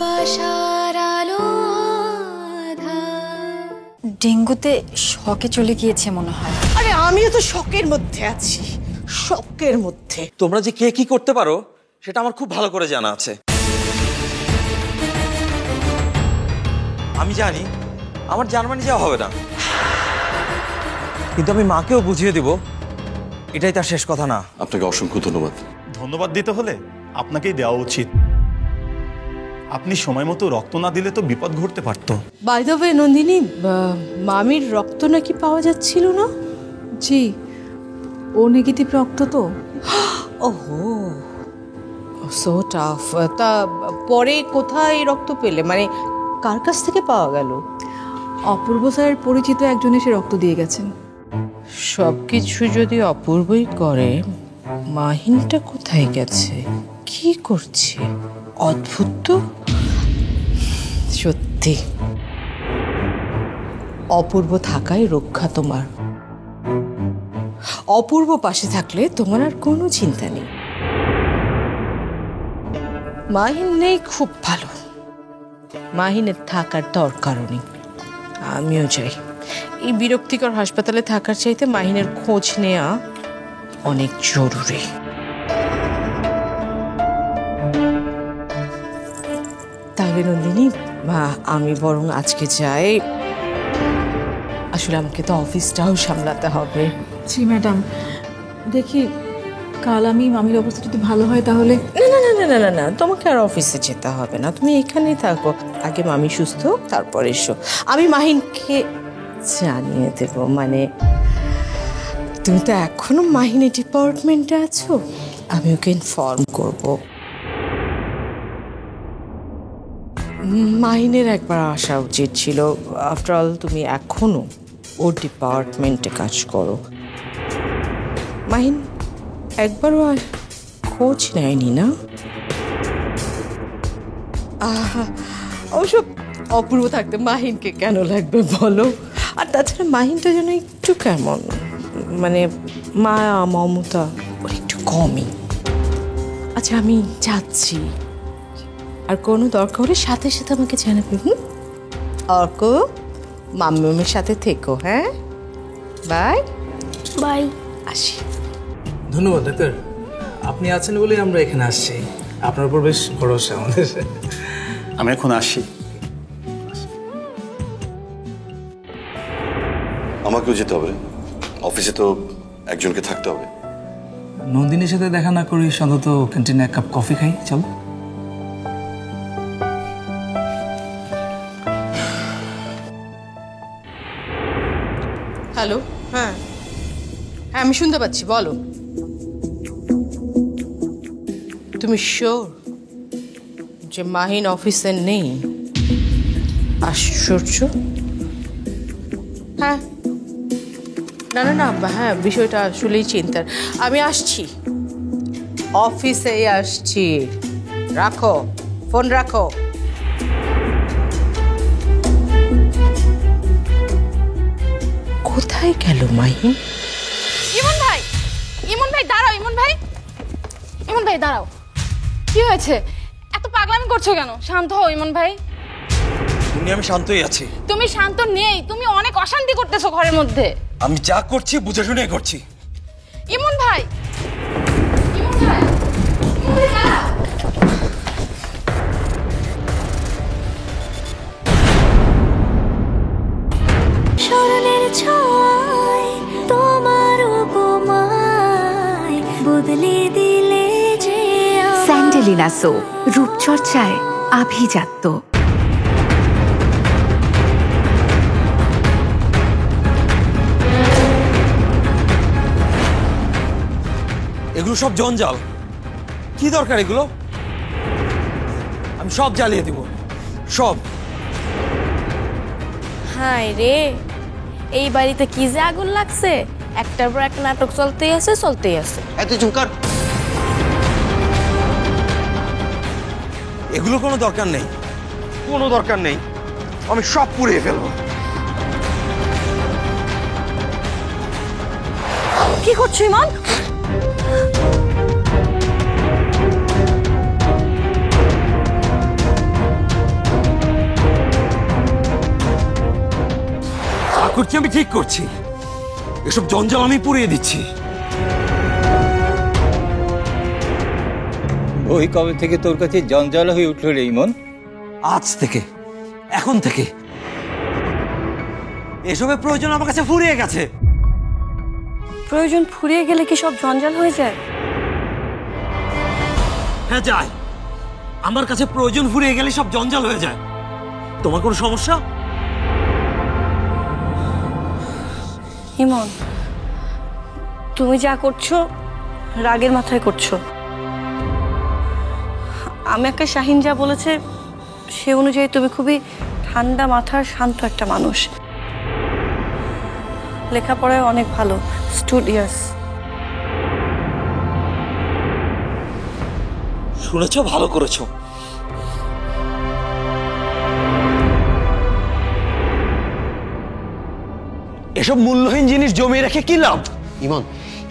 ভালোবাসার আলো আঁধার। ডেঙ্গুতে শকে চলে গিয়েছে মনে হয়। আরে আমিও তো শকের মধ্যে আছি, শকের মধ্যে। তোমরা যে কে কি করতে পারো সেটা আমার খুব ভালো করে জানা আছে। আমি জানি আমার জার্মানি যাওয়া হবে না, কিন্তু আমি মাকেও বুঝিয়ে দিব এটাই তার শেষ কথা না। আপনাকে অসংখ্য ধন্যবাদ। ধন্যবাদ দিতে হলে আপনাকেই দেওয়া উচিত। আপনি সময় মতো রক্ত না দিলে তো বিপদ ঘটতে পারতো। বাই দ্য ওয়ে নন্দিনী, মামির রক্ত নাকি পাওয়া যাচ্ছিল না? জি, ও নেগেটিভ রক্ত তো। ওহো, সো টাফ। তা পরে কোথায় রক্ত পেলে, মানে কার কাছ থেকে পাওয়া গেল? অপূর্ব স্যারের পরিচিত একজন এসে রক্ত দিয়ে গেছেন। সব কিছু যদি অপূর্বই করে, মাহিনটা কোথায় গেছে, কি করছে? অদ্ভুত তো। সত্যি অপূর্ব থাকাই রক্ষা তোমার। অপূর্ব পাশে থাকলে তোমার আর কোনো চিন্তা নেই। মাহিন নেই, খুব ভালো। মাহিনের থাকার দরকারও নেই। আমিও চাই এই বিরক্তিকর হাসপাতালে থাকার চাইতে মাহিনের খোঁজ নেওয়া অনেক জরুরি। তাহলে নন্দিনী, আমি বরং আজকে যাই। আসলে আমাকে তো অফিসটাও সামলাতে হবে। জি ম্যাডাম, দেখি কাল আমি মামির অবস্থা যদি ভালো হয় তাহলে। না না না না না না, তোমাকে আর অফিসে যেতে হবে না, তুমি এখানেই থাকো। আগে মামি সুস্থ হোক, তারপর এসো। আমি মাহিনকে জানিয়ে দেব। মানে তুমি তো এখনো মাহিনের ডিপার্টমেন্টে আছো, আমি ওকে ইনফর্ম করব। মাহিনের একবার আসা উচিত ছিল। আফটার অল তুমি এখনো ওর ডিপার্টমেন্টে কাজ করো। মাহিন একবারও আর খোঁজ নেয়নি না? অবশ্য অপূর্ব থাকতে মাহিনকে কেন লাগবে বলো? আর তাছাড়া মাহিনটা যেন একটু কেমন, মানে মায়া মমতা ওর একটু কমই। আচ্ছা, আমি যাচ্ছি। আর কোনো দরকার হলে সাথে সাথে আমাকে জানাবে। অর্ক, মাম্মির সাথে থেকো। হ্যাঁ, বাই বাই। আসি। ধন্যবাদ ডাক্তার, আপনি আছেন বলেই আমরা এখানে আসছি। আপনার উপর বেশ ভরসা আমাদের। আমি এখন আসি। আমাকেও যেতে হবে, অফিসে তো একজনকে থাকতে হবে। নন্দিনীর সাথে দেখা না করি, অন্তত ক্যান্টিনে এক কাপ কফি খাই, চলো। হ্যালো, হ্যাঁ হ্যাঁ আমি শুনতে পাচ্ছি, বলো। তুমি শিওর যে মাহিন অফিসে নেই? আশ্চর্য। হ্যাঁ, না না না, হ্যাঁ বিষয়টা আসলেই চিন্তার। আমি আসছি, অফিসেই আসছি। রাখো ফোন, রাখো। কোথায় গেল মাহিন? ইমন ভাই, ইমন ভাই দাঁড়াও। ইমন ভাই, ইমন ভাই দাঁড়াও। কি হয়েছে? এত পাগলামি করছো কেন? শান্ত হও ইমন ভাই। আমি শান্তই আছি। তুমি শান্ত নেই, তুমি অনেক অশান্তি করতেছো ঘরের মধ্যে। আমি যা করছি বুঝে শুনে করছি। ইমন ভাই, ইমন ভাই, ইমন ভাই দাঁড়াও। স্মরণের ছয় তোমার উপমায় বদলে দিলে যে স্যান্ডেলিনা সো, রূপচর্চায় আভিজাত্য। এগুলো সব জঞ্জাল, কি দরকার এগুলো? আমি সব জ্বালিয়ে দিব, সব। হায় রে, এই বাড়িতে কি যে আগুন লাগছে! একটার পর একটা নাটক চলতেই আছে, চলতেই আছে। এত চুকার, এগুলো কোনো দরকার নেই, কোনো দরকার নেই। আমি সব পুড়িয়ে ফেলবো। কি করছো ইমন? করছি আমি ঠিক করছি, এসব জঞ্জাল আমি পুড়িয়ে দিচ্ছি। ওই কবে থেকে তোর কাছে জঞ্জাল হয়ে উঠল রে ইমন? আজ থেকে, এখন থেকে এসবের প্রয়োজন আমার কাছে ফুরিয়ে গেছে। প্রয়োজন ফুরিয়ে গেলে কি সব জঞ্জাল হয়ে যায়? হ্যাঁ যায়, আমার কাছে প্রয়োজন ফুরিয়ে গেলে সব জঞ্জাল হয়ে যায়। তোমার কোনো সমস্যা? ইমন, তুমি যা করছো রাগের মাথায় করছো। আমি একটা শাহিন যা বলেছে সে অনুযায়ী তুমি খুবই ঠান্ডা মাথার শান্ত একটা মানুষ, লেখাপড়ায় অনেক ভালো, স্টুডিয়াস। শুনেছ, ভালো করেছো। এসব মূল্যহীন জিনিস জমিয়ে রেখে কি লাভ? ইমন,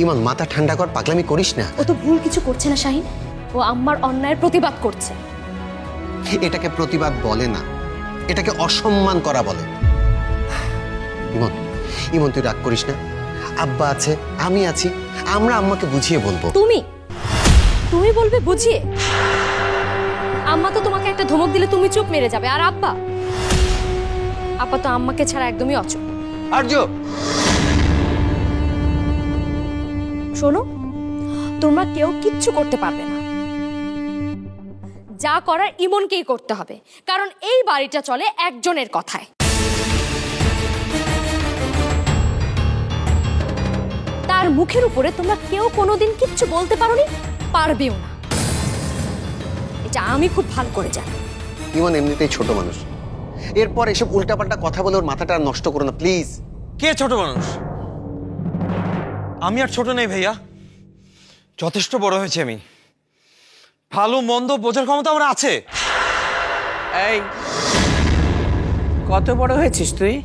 ইমন মাথা ঠান্ডা কর, পাগলামি করিস না। ও তো ভুল কিছু করছে না শাহিন, ও আম্মার অন্যায়ের প্রতিবাদ করছে। এটাকে প্রতিবাদ বলে না, এটাকে অসম্মান করা বলে। ইমন, ইমন তুই রাগ করিস না, আব্বা আছে, আমি আছি, আমরা আম্মাকে বুঝিয়ে বলবো। তুমি বলবে বুঝিয়ে? আম্মা তো তোমাকে একটা ধমক দিলে তুমি চুপ মেরে যাবে, আর আব্বা তো আম্মাকে ছাড়া একদমই অচল। আর্য, শোনো, তোমরা কেউ কিচ্ছু করতে পারবে না, যা করার ইমনকেই করতে হবে, কারণ এই বাড়িটা চলে একজনের কথায়। তার মুখের উপরে তোমরা কেউ কোনোদিন কিচ্ছু বলতে পারোনি, পারবেও না, এটা আমি খুব ভালো করে জানি। ইমন এমনিতেই ছোট মানুষ, এরপর এসব উল্টাপাল্টা কথা বলে ওর মাথাটা নষ্ট করো না প্লিজ। কে ছোট মানুষ? আমি আর ছোট নেই ভাইয়া, যথেষ্ট বড় হয়েছে আমি, ভালো মন্দ বোঝার ক্ষমতা আমার আছে। এই কত বড় হয়েছিস তুই?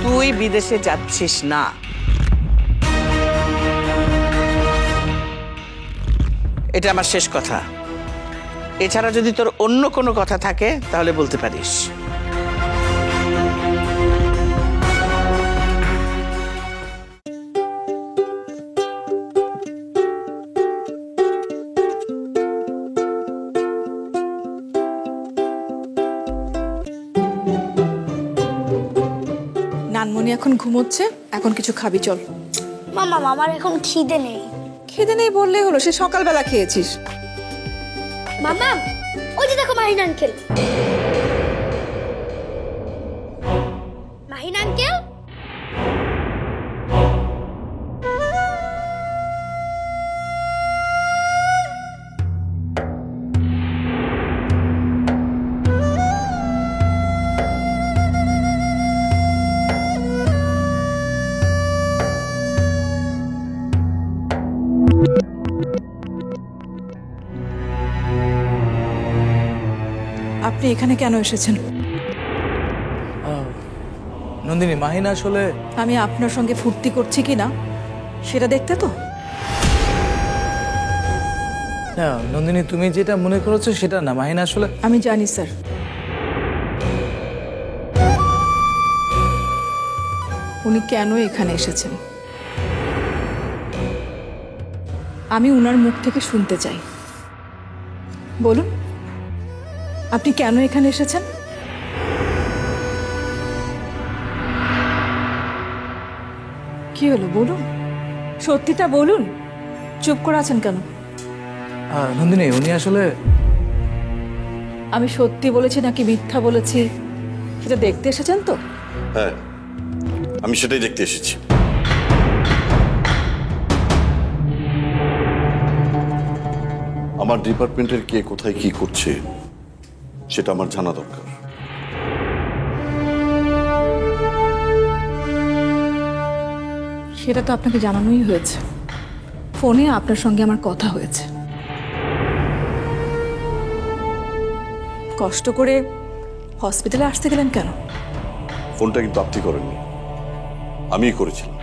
তুই বিদেশে যাচ্ছিস না, এটা আমার শেষ কথা। এছাড়া যদি তোর অন্য কোনো কথা থাকে তাহলে বলতে পারিস। নানমণি এখন ঘুমোচ্ছে, এখন কিছু খাবি চল। মামা, আমার এখন খিদে নেই। খিদে নেই বললেই হলো, সে সকালবেলা খেয়েছিস। মামা, ওই যে দেখো মাহিন আঙ্কেল। মাহিন আঙ্কেল, আপনি এখানে কেন এসেছেন? নন্দিনী, মাহিন আসলে আমি আপনার সঙ্গে ফুর্তি করছি কি না সেটা দেখতে তো। না নন্দিনী, তুমি যেটা মনে করেছো সেটা না। মাহিন আসলে আমি জানি স্যার, উনি কেন এখানে এসেছেন আমি উনার মুখ থেকে শুনতে চাই। বলুন, আপনি কেন এখানে এসেছেন? কি হলো বলুন, সত্যিটা বলুন, চুপ করে আছেন কেন? নন্দিনী, উনি আসলে আমি সত্যি বলেছি নাকি মিথ্যা বলেছি সেটা দেখতে এসেছেন তো? হ্যাঁ, আমি সেটাই দেখতে এসেছি। আমার ডিপার্টমেন্টের কে কোথায় কি করছে সেটা আমার জানা দরকার। সেটা তো আপনাকে জানানোই হয়েছে, ফোনে আপনার সঙ্গে আমার কথা হয়েছে। কষ্ট করে হসপিটালে আসতে গেলেন কেন? ফোনটা কিন্তু আপনি করেননি, আমিই করেছিলাম।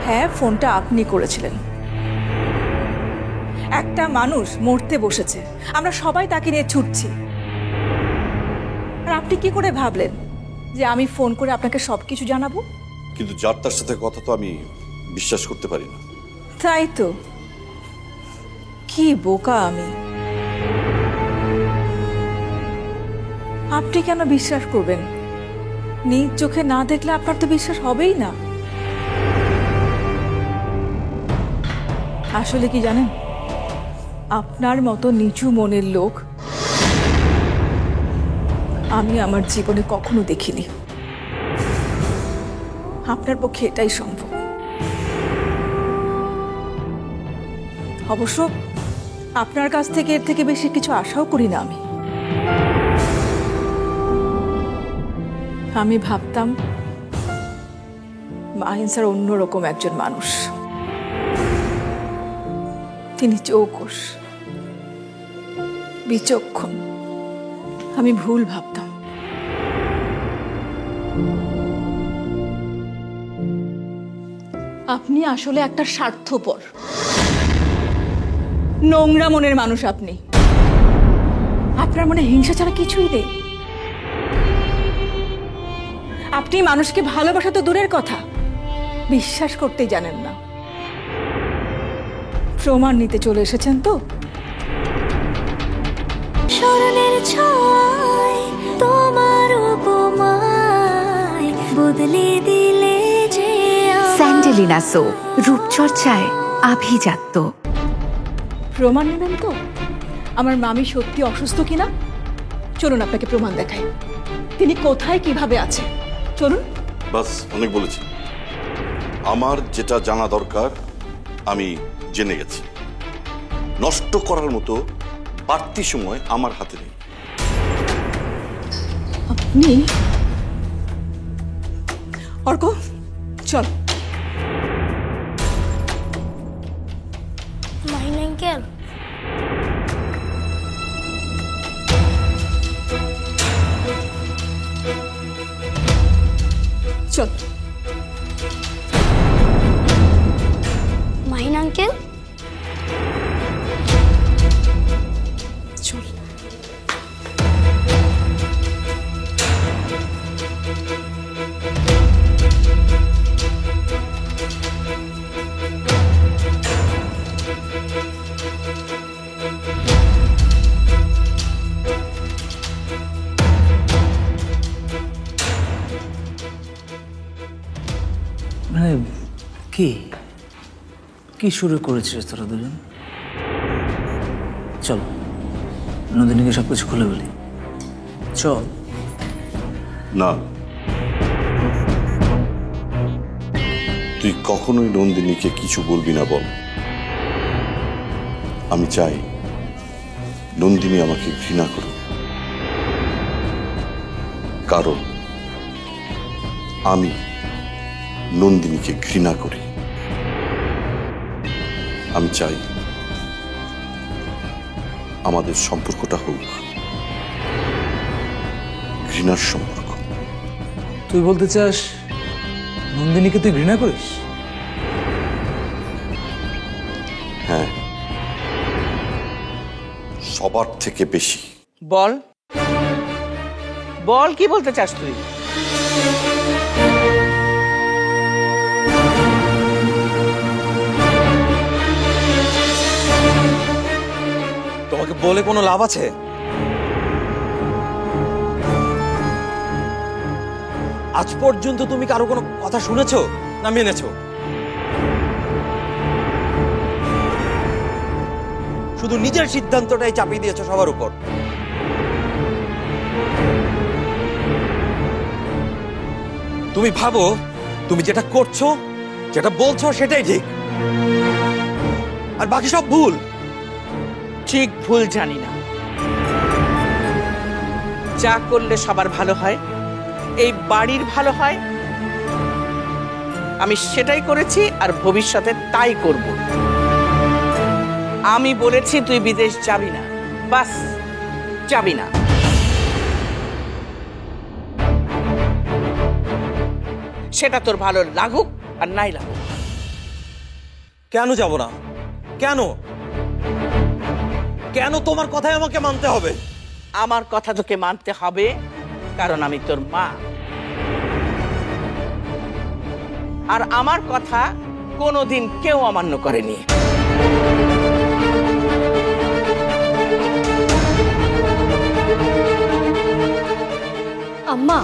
হ্যাঁ, ফোনটা আপনি করেছিলেন। একটা মানুষ মরতে বসেছে, আমরা সবাই তাকে নিয়ে ছুটছি, আর আপনি কি করে ভাবলেন যে আমি ফোন করে আপনাকে সবকিছু জানাবো? কিন্তু যার তার সাথে কথা তো আমি বিশ্বাস করতে পারি না। তাই তো, কি বোকা আমি। আপনি কেন বিশ্বাস করবেন? নিজ চোখে না দেখলে আপনার তো বিশ্বাস হবেই না। আসলে কি জানেন, আপনার মতো নিচু মনের লোক আমি আমার জীবনে কখনো দেখিনি। আপনার পক্ষে এটাই সম্ভব। অবশ্য আপনার কাছ থেকে এর থেকে বেশি কিছু আশাও করি না আমি ভাবতাম মাহিন স্যার অন্যরকম একজন মানুষ। তিনি চৌকস, বিচক্ষণ। আমি ভুল ভাবতাম। আপনি আসলে একটা স্বার্থপর, নোংরা মনের মানুষ। আপনি, আপনার মনে হিংসা ছাড়া কিছুই নেই। আপনি মানুষকে ভালোবাসা তো দূরের কথা, বিশ্বাস করতেই জানেন না। প্রমাণ নিতে চলে এসেছেন তো? স্মরণের ছয় তোমার উপমায় বদলে দিলে যে স্যান্ডেলিনা সো, রূপচর্চায় আভিজাত্য। প্রমাণ নেবেন তো আমার মামি সত্যি অসুস্থ কিনা? চলুন আপনাকে প্রমাণ দেখাই। তিনি কোথায় কিভাবে আছে, চলুন। বাস, অনেক বলেছি। আমার যেটা জানা দরকার আমি জেনে গেছি। নষ্ট করার মতো বাড়তি সময় আমার হাতে নেই। আপনি অর্ক, চল। মাহিন আঙ্কেল, চল। মাহিন আঙ্কেল, চল। মানে কি কি শুরু করেছিস তোরা দুজন? চল, নন্দিনীকে সবকিছু খুলে বলি। চল। না, তুই কখনোই নন্দিনীকে কিছু বলবি না বল। আমি চাই নন্দিনী আমাকে ঘৃণা করুক, কারণ আমি নন্দিনীকে ঘৃণা করি। আমি চাই আমাদের সম্পর্কটা হোক ঘৃণার সম্পর্ক। তুই বলতে চাস নন্দিনীকে তুই ঘৃণা করিস? হ্যাঁ, সবার থেকে বেশি। বল বল, কি বলতে চাস তুই? তোমাকে বলে কোনো লাভ আছে? আজ পর্যন্ত তুমি কারো কোনো কথা শুনেছো না মেনেছো? শুধু নিজের সিদ্ধান্তটাই চাপিয়ে দিয়েছো সবার উপর। তুমি ভাবো তুমি যেটা করছো, যেটা বলছো সেটাই ঠিক, আর বাকি সব ভুল। ঠিক ভুল জানি না, যা করলে সবার ভালো হয়, এই বাড়ির ভালো হয়, আমি সেটাই করেছি আর ভবিষ্যতে তাই করব। আমি বলেছি তুই বিদেশ যাবি না, বাস যাবি না। সেটা তোর ভালো লাগুক আর নাই লাগুক। কেন যাব না? কেন কেন তোমার কথাই আমাকে মানতে হবে? আমার কথা তোকে মানতে হবে, কারণ আমি তোর মা। আর আমার কথা কোনোদিন কেউ অমান্য করেনি। আম্মা,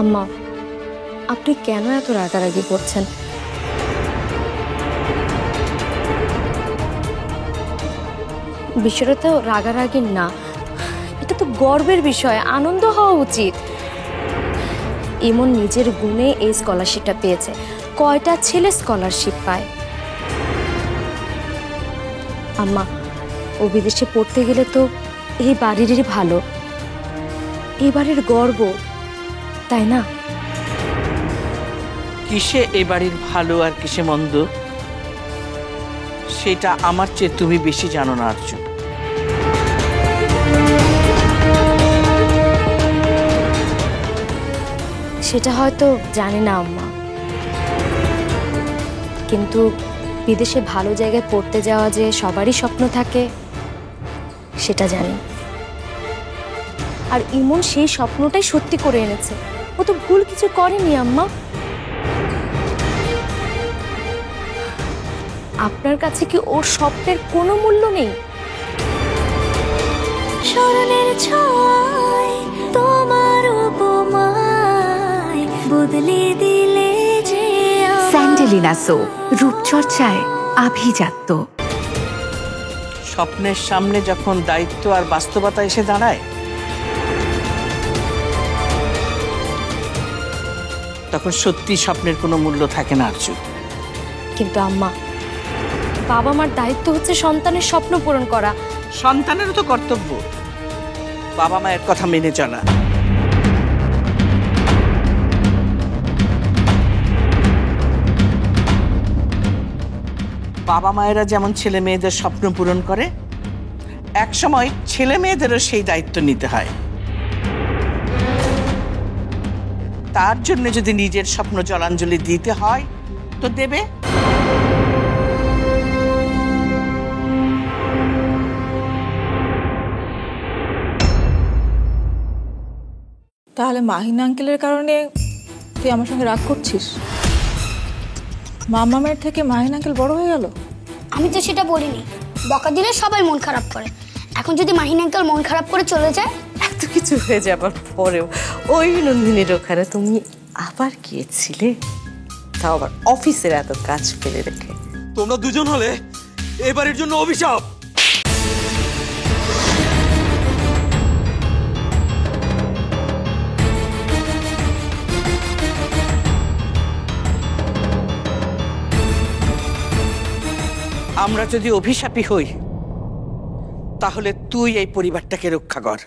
আম্মা আপনি কেন এত রাগারাগি করছেন? বিষয়টা তো রাগারাগির না, এটা তো গর্বের বিষয়, আনন্দ হওয়া উচিত। ইমন নিজের গুণে এই স্কলারশিপটা পেয়েছে। কয়টা ছেলে স্কলারশিপ পায়? আম্মা, ও বিদেশে পড়তে গেলে তো এই বাড়িরই ভালো, এই বাড়ির গর্ব, তাই না? কিসে এ বাড়ির ভালো আর কিসে মন্দ সেটা আমার চেয়ে তুমি বেশি জানো না আরজু। সেটা হয়তো জানি না আম্মা, কিন্তু বিদেশে ভালো জায়গায় পড়তে যাওয়া যে সবারই স্বপ্ন থাকে সেটা জানি। আর ইমন সেই স্বপ্নটাই সত্যি করে এনেছে। ও তো ভুল কিছু করেনি আম্মা। আপনার কাছে কি ওর স্বপ্নের কোনো মূল্য নেই? স্মরণের ছয় তোমার উপমায় বদলে দিলে যে স্যান্ডেলিনা সো, রূপচর্চায় আভিজাত্য। স্বপ্নের সামনে যখন দায়িত্ব আর বাস্তবতা এসে দাঁড়ায়, তখন সত্যি স্বপ্নের কোনো মূল্য থাকে না আরজু। কিন্তু আম্মা, বাবা মার দায়িত্ব হচ্ছে সন্তানের স্বপ্ন পূরণ করা। সন্তানেরও তো কর্তব্য বাবা মায়ের কথা মেনে চলা। বাবা মায়েরা যেমন ছেলে মেয়েদের স্বপ্ন পূরণ করে, একসময় ছেলে মেয়েদেরও সেই দায়িত্ব নিতে হয়। তার জন্য যদি নিজের স্বপ্ন জলাঞ্জলি দিতে হয় তো দেবে। তাহলে মাহিন আঙ্কেলের কারণে তুই আমার সঙ্গে রাগ করছিস? মামা মেয়ের থেকে মাহিন আঙ্কেল বড় হয়ে গেল? আমি তো সেটা বলিনি। বকা দিলে সবাই মন খারাপ করে। এখন যদি মাহিন আঙ্কেল মন খারাপ করে চলে যায়, এত কিছু হয়ে যাবার পরেও ওই নন্দিনীর ওখানে তুমি আবার গিয়েছিলে, তাও আবার অফিসের এত কাজ ফেলে রেখে। তোমরা দুজন হলে এবারের জন্য অভিশাপ। আমরা যদি অভিশাপী হই, তাহলে তুই এই পরিবারটাকে রক্ষা কর।